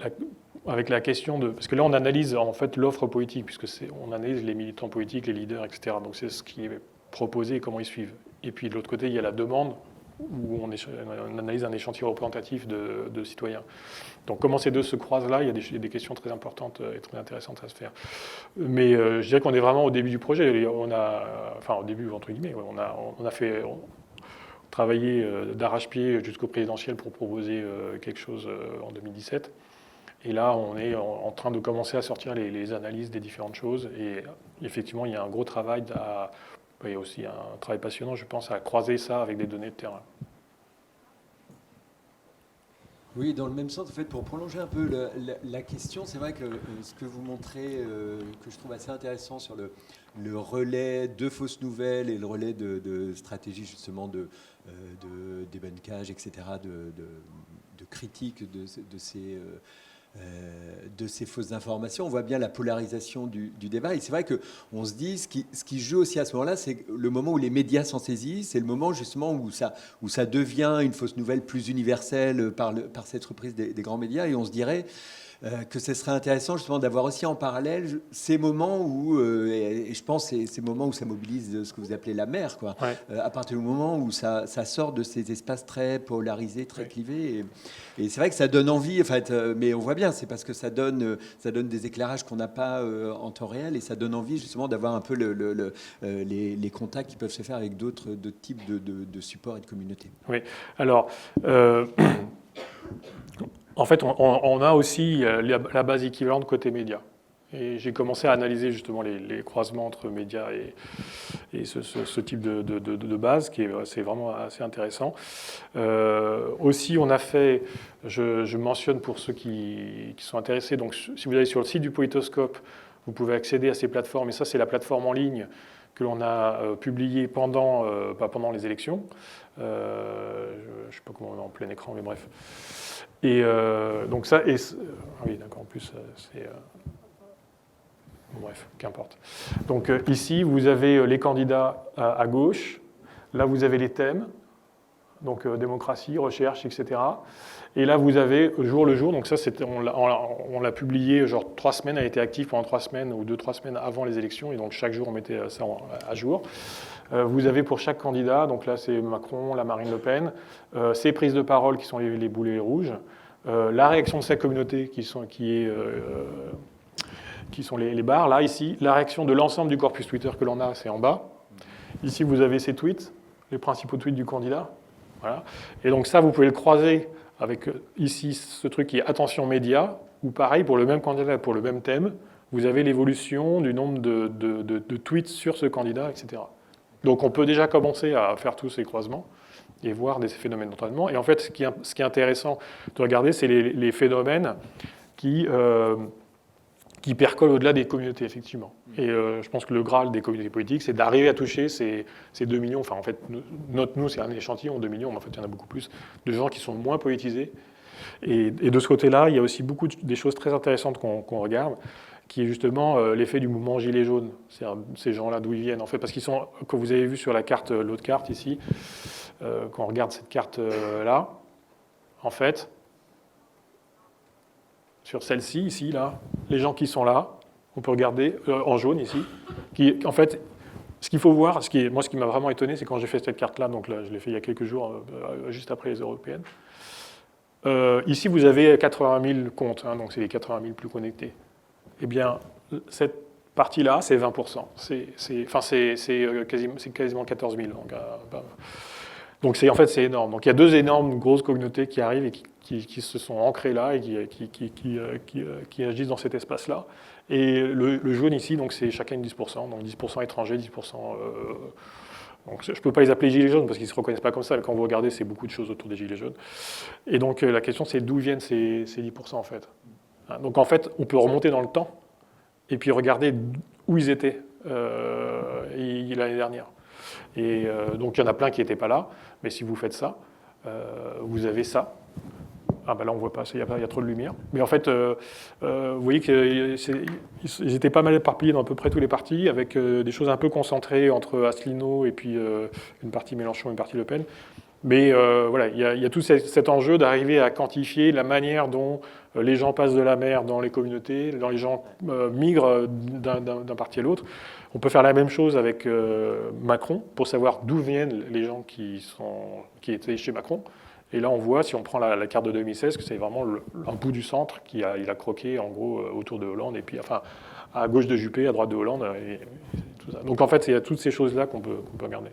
avec la question de... Parce que là, on analyse en fait l'offre politique, puisque on analyse les militants politiques, les leaders, etc. Donc c'est ce qui est proposé et comment ils suivent. Et puis de l'autre côté, il y a la demande, où on analyse un échantillon représentatif de citoyens. Donc comment ces deux se croisent là, il y a des questions très importantes et très intéressantes à se faire. Mais je dirais qu'on est vraiment au début du projet. Au début, entre guillemets, on a travaillé d'arrache-pied jusqu'au présidentiel pour proposer quelque chose en 2017. Et là, on est en train de commencer à sortir les analyses des différentes choses. Et effectivement, il y a un gros travail il y a aussi un travail passionnant, je pense, à croiser ça avec des données de terrain.
Oui, dans le même sens, en fait, pour prolonger un peu la question, c'est vrai que ce que vous montrez, que je trouve assez intéressant sur le relais de fausses nouvelles et le relais de stratégie justement de débunkage, etc., de critique de ces fausses informations, on voit bien la polarisation du débat. Et c'est vrai qu'on se dit, ce qui joue aussi à ce moment-là, c'est le moment où les médias s'en saisissent, c'est le moment justement où ça devient une fausse nouvelle plus universelle par cette reprise des grands médias. Et on se dirait que ce serait intéressant justement d'avoir aussi en parallèle ces moments où, et je pense ces moments où ça mobilise ce que vous appelez la mer, quoi. Ouais. À partir du moment où ça sort de ces espaces très polarisés, très clivés. Et c'est vrai que ça donne envie, en fait, mais on voit bien, c'est parce que ça donne des éclairages qu'on n'a pas en temps réel, et ça donne envie justement d'avoir un peu les contacts qui peuvent se faire avec d'autres types de supports et de communautés.
Oui, alors... En fait, on a aussi la base équivalente côté médias. Et j'ai commencé à analyser justement les croisements entre médias et ce type de base, c'est vraiment assez intéressant. Aussi, on a fait, je mentionne pour ceux qui sont intéressés, donc si vous allez sur le site du Politoscope, vous pouvez accéder à ces plateformes, et ça c'est la plateforme en ligne que l'on a publiée pendant les élections. Je ne sais pas comment on est en plein écran, mais bref. Et donc ça, oui d'accord, en plus c'est... bref, qu'importe. Donc ici, vous avez les candidats à gauche, là vous avez les thèmes, donc démocratie, recherche, etc. Et là vous avez jour le jour, donc ça on l'a publié, genre 3 semaines, a été actif pendant 3 semaines ou 2-3 semaines avant les élections, et donc chaque jour on mettait ça à jour. Vous avez pour chaque candidat, donc là c'est Macron, la Marine Le Pen, ces prises de parole qui sont les boulets rouges, la réaction de sa communauté qui sont les barres, là ici, la réaction de l'ensemble du corpus Twitter que l'on a, c'est en bas. Ici vous avez ces tweets, les principaux tweets du candidat. Voilà. Et donc ça vous pouvez le croiser avec ici ce truc qui est attention média, où pareil pour le même candidat, pour le même thème, vous avez l'évolution du nombre de tweets sur ce candidat, etc. Donc on peut déjà commencer à faire tous ces croisements et voir des phénomènes d'entraînement. Et en fait, ce qui est intéressant de regarder, c'est les phénomènes qui percolent au-delà des communautés, effectivement. Et je pense que le Graal des communautés politiques, c'est d'arriver à toucher ces 2 millions, enfin en fait, nous c'est un échantillon, 2 millions, mais en fait il y en a beaucoup plus, de gens qui sont moins politisés Et de ce côté-là, il y a aussi beaucoup des choses très intéressantes qu'on regarde, qui est justement l'effet du mouvement gilet jaune. C'est-à-dire ces gens-là, d'où ils viennent, en fait, parce qu'ils sont, comme vous avez vu sur la carte, l'autre carte ici, quand on regarde cette carte-là, en fait, sur celle-ci, ici, là, les gens qui sont là, on peut regarder en jaune ici, qui, en fait, ce qu'il faut voir, moi, ce qui m'a vraiment étonné, c'est quand j'ai fait cette carte-là, donc là, je l'ai fait il y a quelques jours, juste après les européennes. Ici, vous avez 80 000 comptes, hein, donc c'est les 80 000 plus connectés. Eh bien, cette partie-là, c'est 20%. C'est quasiment 14 000. Donc en fait, c'est énorme. Donc il y a deux énormes grosses communautés qui arrivent et qui se sont ancrées là et qui agissent dans cet espace-là. Et le jaune ici, donc c'est chacun 10%. Donc 10% étrangers, 10%... donc je ne peux pas les appeler gilets jaunes parce qu'ils ne se reconnaissent pas comme ça. Quand vous regardez, c'est beaucoup de choses autour des gilets jaunes. Et donc la question, c'est d'où viennent ces 10% en fait. Donc en fait, on peut remonter dans le temps et puis regarder où ils étaient l'année dernière. Et donc il y en a plein qui n'étaient pas là, mais si vous faites ça, vous avez ça. Ah ben là on voit pas, il y a trop de lumière. Mais en fait, vous voyez qu'ils étaient pas mal éparpillés dans à peu près tous les partis, avec des choses un peu concentrées entre Asselineau et puis une partie Mélenchon, une partie Le Pen. Mais voilà, il y a tout cet enjeu d'arriver à quantifier la manière dont les gens passent de la mer dans les communautés, dont les gens migrent d'un parti à l'autre. On peut faire la même chose avec Macron pour savoir d'où viennent les gens qui étaient chez Macron. Et là, on voit, si on prend la carte de 2016, que c'est vraiment un bout du centre il a croqué en gros autour de Hollande, et puis enfin à gauche de Juppé, à droite de Hollande, et tout ça. Donc en fait, il y a toutes ces choses-là qu'on peut regarder.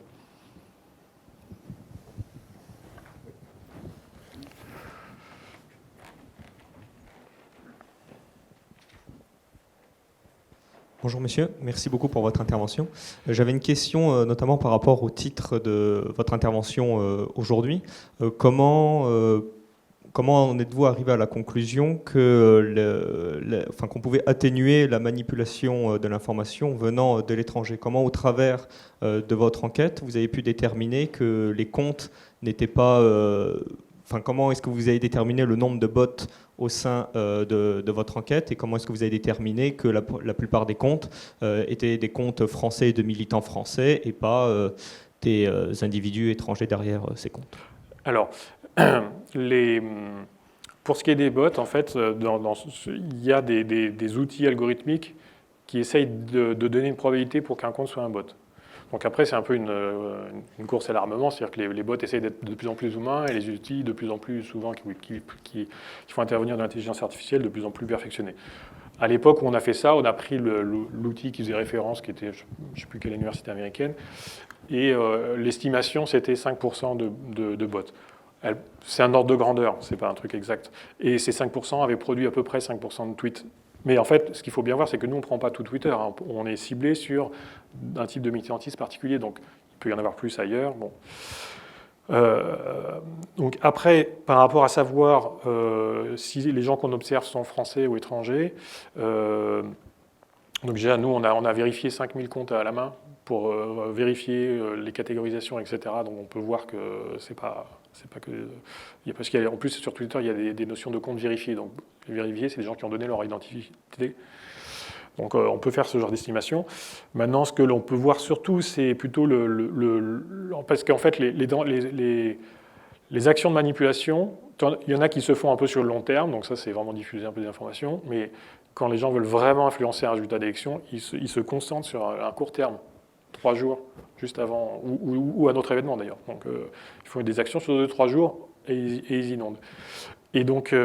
Bonjour monsieur, merci beaucoup pour votre intervention. J'avais une question notamment par rapport au titre de votre intervention aujourd'hui. Comment en êtes-vous arrivé à la conclusion que qu'on pouvait atténuer la manipulation de l'information venant de l'étranger? Comment, au travers de votre enquête, vous avez pu déterminer que les comptes n'étaient pas... comment est-ce que vous avez déterminé le nombre de bots au sein de votre enquête, et comment est-ce que vous avez déterminé que la plupart des comptes étaient des comptes français et de militants français et pas des individus étrangers derrière ces comptes?
Alors, pour ce qui est des bots, en fait, il y a des outils algorithmiques qui essayent de donner une probabilité pour qu'un compte soit un bot. Donc après, c'est un peu une course à l'armement, c'est-à-dire que les bots essayent d'être de plus en plus humains et les outils de plus en plus souvent qui font intervenir de l'intelligence artificielle de plus en plus perfectionnés. À l'époque où on a fait ça, on a pris l'outil qui faisait référence, qui était, je ne sais plus quelle université américaine, et l'estimation, c'était 5% de bots. C'est un ordre de grandeur, c'est pas un truc exact. Et ces 5% avaient produit à peu près 5% de tweets. Mais en fait, ce qu'il faut bien voir, c'est que nous, on ne prend pas tout Twitter. Hein. On est ciblé sur un type de militantisme particulier, donc il peut y en avoir plus ailleurs. Bon. Donc après, par rapport à savoir si les gens qu'on observe sont français ou étrangers, donc déjà, nous, on a vérifié 5000 comptes à la main pour vérifier les catégorisations, etc. Donc on peut voir que c'est pas que... Parce qu'en plus, sur Twitter, il y a des notions de comptes vérifiés. Donc vérifier, c'est des gens qui ont donné leur identité. Donc on peut faire ce genre d'estimation. Maintenant, ce que l'on peut voir surtout, c'est plutôt parce qu'en fait, les actions de manipulation, il y en a qui se font un peu sur le long terme, donc ça, c'est vraiment diffuser un peu d'informations, mais quand les gens veulent vraiment influencer un résultat d'élection, ils se concentrent sur un court terme, 3 jours, juste avant, ou un autre événement d'ailleurs. Donc ils font des actions sur 2-3 jours et ils inondent. Et donc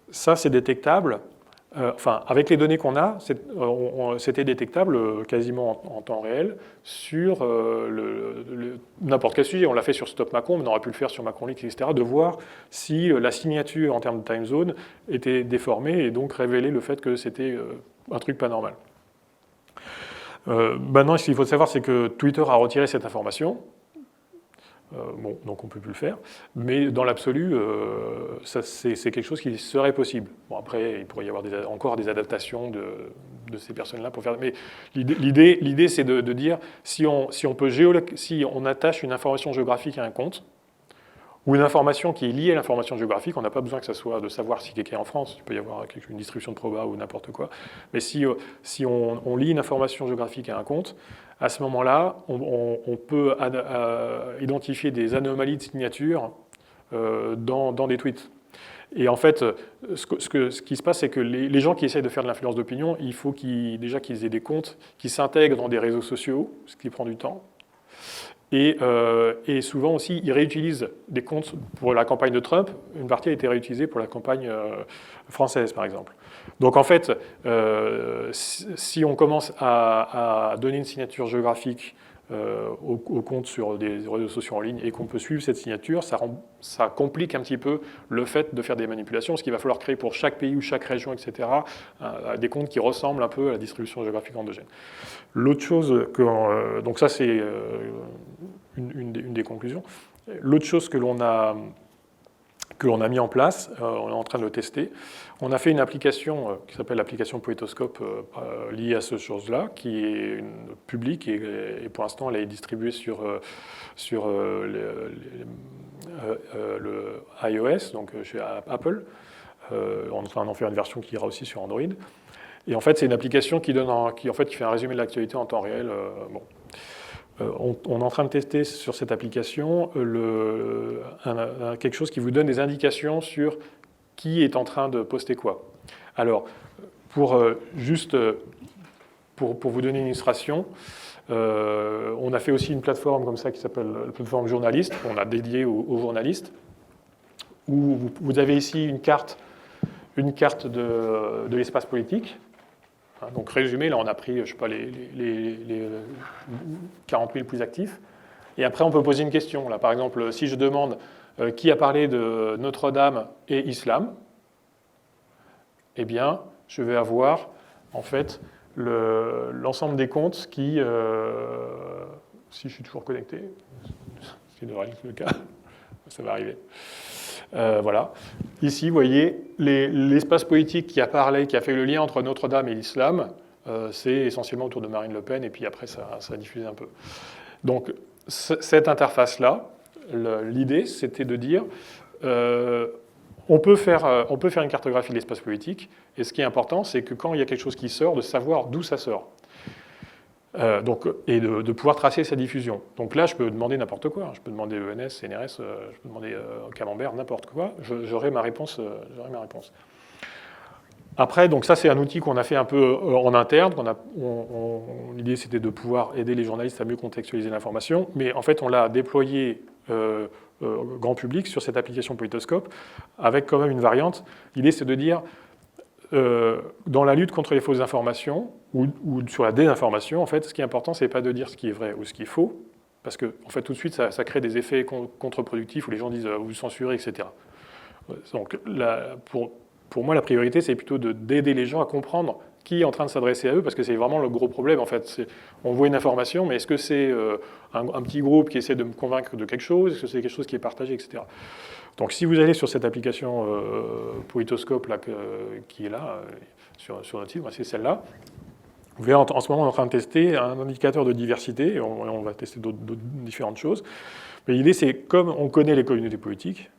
ça, c'est détectable. Avec les données qu'on a, c'était détectable quasiment en temps réel sur n'importe quel sujet. On l'a fait sur Stop Macron, mais on aurait pu le faire sur Macron Leaks, etc., de voir si la signature en termes de time zone était déformée et donc révéler le fait que c'était un truc pas normal. Maintenant, ce qu'il faut savoir, c'est que Twitter a retiré cette information. Donc on ne peut plus le faire. Mais dans l'absolu, c'est quelque chose qui serait possible. Bon, après, il pourrait y avoir encore des adaptations de ces personnes-là pour faire... Mais l'idée c'est de dire, si on attache une information géographique à un compte, ou une information qui est liée à l'information géographique, on n'a pas besoin que ça soit de savoir si quelqu'un est en France, il peut y avoir une distribution de proba ou n'importe quoi, mais si on lie une information géographique à un compte, à ce moment-là, on peut identifier des anomalies de signature dans des tweets. Et en fait, ce qui se passe, c'est que les gens qui essayent de faire de l'influence d'opinion, il faut déjà qu'ils aient des comptes qui s'intègrent dans des réseaux sociaux, ce qui prend du temps. Et souvent aussi, ils réutilisent des comptes pour la campagne de Trump. Une partie a été réutilisée pour la campagne française, par exemple. Donc en fait, si on commence à donner une signature géographique au compte sur des réseaux sociaux en ligne et qu'on peut suivre cette signature, ça complique un petit peu le fait de faire des manipulations, parce qu'il va falloir créer pour chaque pays ou chaque région, etc., des comptes qui ressemblent un peu à la distribution géographique endogène. L'autre chose, donc ça c'est une des conclusions. L'autre chose que l'on a mis en place, on est en train de le tester. On a fait une application qui s'appelle l'application Poétoscope liée à cette chose-là, qui est publique et pour l'instant elle est distribuée sur le iOS, donc chez Apple. On est en train d'en faire une version qui ira aussi sur Android. Et en fait, c'est une application qui fait un résumé de l'actualité en temps réel. On est en train de tester sur cette application quelque chose qui vous donne des indications sur qui est en train de poster quoi. Alors, pour vous donner une illustration, on a fait aussi une plateforme comme ça qui s'appelle la plateforme journaliste, qu'on a dédiée aux journalistes, où vous avez ici une carte de l'espace politique. Donc résumé, là on a pris, je sais pas, les 40 000 plus actifs. Et après on peut poser une question. Là, par exemple, si je demande qui a parlé de Notre-Dame et islam, eh bien je vais avoir en fait l'ensemble des comptes qui, si je suis toujours connecté, ce qui devrait être le cas, ça va arriver. Voilà. Ici, vous voyez, l'espace politique qui a fait le lien entre Notre-Dame et l'islam, c'est essentiellement autour de Marine Le Pen, et puis après, ça a diffusé un peu. Donc, cette interface-là, l'idée, c'était de dire, on peut faire une cartographie de l'espace politique, et ce qui est important, c'est que quand il y a quelque chose qui sort, de savoir d'où ça sort. Et de pouvoir tracer sa diffusion. Donc là, je peux demander n'importe quoi. Je peux demander ENS, CNRS, je peux demander Camembert, n'importe quoi. J'aurai ma réponse. Après, donc ça, c'est un outil qu'on a fait un peu en interne. L'idée, c'était de pouvoir aider les journalistes à mieux contextualiser l'information. Mais en fait, on l'a déployé grand public sur cette application Poétoscope avec quand même une variante. L'idée, c'est de dire, dans la lutte contre les fausses informations ou sur la désinformation, en fait, ce qui est important, c'est pas de dire ce qui est vrai ou ce qui est faux, parce que en fait, tout de suite, ça crée des effets contre-productifs où les gens disent vous censurez, etc. Donc, pour moi, la priorité, c'est plutôt d'aider les gens à comprendre qui est en train de s'adresser à eux, parce que c'est vraiment le gros problème, en fait. On voit une information, mais est-ce que c'est un petit groupe qui essaie de me convaincre de quelque chose? Est-ce que c'est quelque chose qui est partagé, etc. Donc si vous allez sur cette application Poétoscope là, qui est là, sur notre site, c'est celle-là, vous verrez en ce moment on est en train de tester un indicateur de diversité, et on va tester d'autres différentes choses. Mais l'idée c'est, comme on connaît les communautés politiques,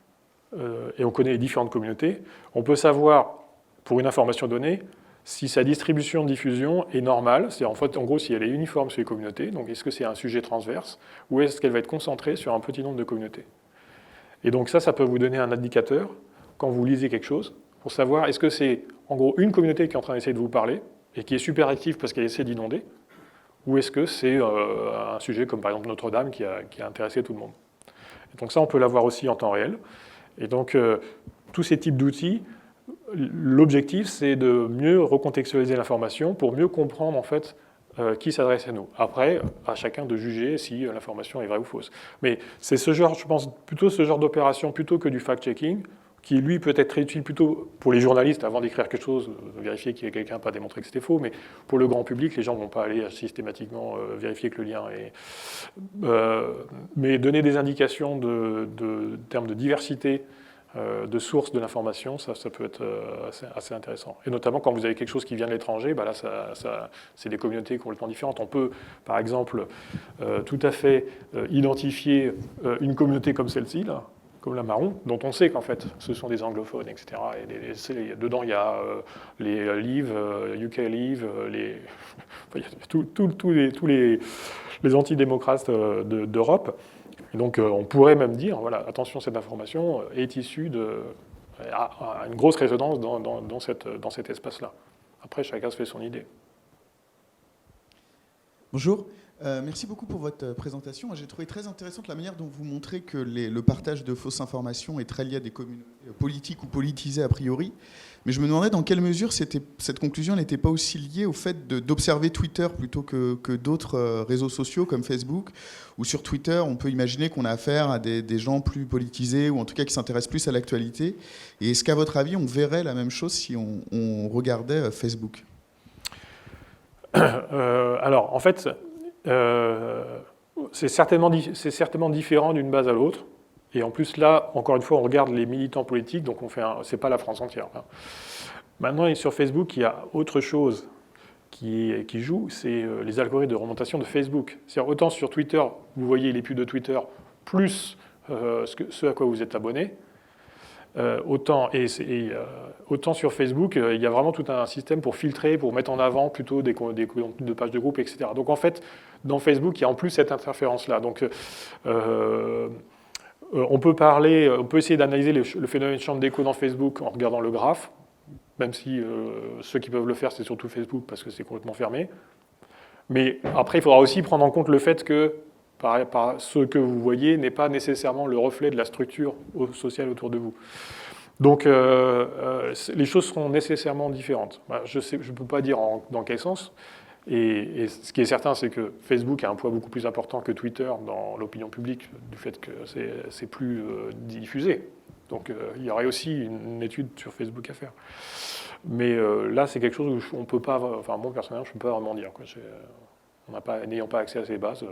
et on connaît les différentes communautés, on peut savoir, pour une information donnée, si sa distribution de diffusion est normale, c'est en fait, en gros, si elle est uniforme sur les communautés, donc est-ce que c'est un sujet transverse, ou est-ce qu'elle va être concentrée sur un petit nombre de communautés. Et donc ça peut vous donner un indicateur, quand vous lisez quelque chose, pour savoir est-ce que c'est, en gros, une communauté qui est en train d'essayer de vous parler, et qui est super active parce qu'elle essaie d'inonder, ou est-ce que c'est un sujet comme par exemple Notre-Dame qui a intéressé tout le monde. Et donc ça, on peut l'avoir aussi en temps réel. Et donc, tous ces types d'outils, l'objectif, c'est de mieux recontextualiser l'information pour mieux comprendre, en fait, qui s'adresse à nous. Après, à chacun de juger si l'information est vraie ou fausse. Mais c'est ce genre, je pense, plutôt ce genre d'opération, plutôt que du fact-checking, qui, lui, peut être très utile plutôt pour les journalistes, avant d'écrire quelque chose, vérifier que quelqu'un n'a pas démontré que c'était faux, mais pour le grand public, les gens ne vont pas aller systématiquement vérifier que le lien est... mais donner des indications de termes de diversité, de sources de l'information, ça peut être assez intéressant. Et notamment quand vous avez quelque chose qui vient de l'étranger, bah là, c'est des communautés complètement différentes. On peut, par exemple, tout à fait identifier une communauté comme celle-ci, là, comme la Marron, dont on sait qu'en fait, ce sont des anglophones, etc. Et dedans, il y a les Leave, UK Leave, enfin, il y a tous les antidémocrates d'Europe. Et donc, on pourrait même dire, voilà, attention, cette information est issue a une grosse résonance dans cet espace-là. Après, chacun se fait son idée.
Bonjour. Merci beaucoup pour votre présentation. J'ai trouvé très intéressante la manière dont vous montrez que le partage de fausses informations est très lié à des communautés politiques ou politisées a priori. Mais je me demandais dans quelle mesure cette conclusion n'était pas aussi liée au fait d'observer Twitter plutôt que d'autres réseaux sociaux comme Facebook, où sur Twitter, on peut imaginer qu'on a affaire à des gens plus politisés ou en tout cas qui s'intéressent plus à l'actualité. Et est-ce qu'à votre avis, on verrait la même chose si on regardait Facebook ?
Alors, en fait, c'est certainement différent d'une base à l'autre. Et en plus, là, encore une fois, on regarde les militants politiques, donc c'est pas la France entière. Maintenant, sur Facebook, il y a autre chose qui joue, c'est les algorithmes de remontation de Facebook. C'est-à-dire, autant sur Twitter, vous voyez les pubs de Twitter, plus ce à quoi vous êtes abonné, autant sur Facebook, il y a vraiment tout un système pour filtrer, pour mettre en avant plutôt des contenus de pages de groupe, etc. Donc en fait, dans Facebook, il y a en plus cette interférence-là. Donc on peut essayer d'analyser le phénomène de chambre d'écho dans Facebook en regardant le graphe, même si ceux qui peuvent le faire, c'est surtout Facebook parce que c'est complètement fermé. Mais après, il faudra aussi prendre en compte le fait que ce que vous voyez n'est pas nécessairement le reflet de la structure sociale autour de vous. Donc, les choses seront nécessairement différentes. Je ne peux pas dire dans quel sens. Et ce qui est certain, c'est que Facebook a un poids beaucoup plus important que Twitter dans l'opinion publique, du fait que c'est plus diffusé. Donc, il y aurait aussi une étude sur Facebook à faire. Mais là, c'est quelque chose où on peut pas... Enfin, moi, personnellement, je ne peux pas vraiment dire. N'ayant pas accès à ces bases...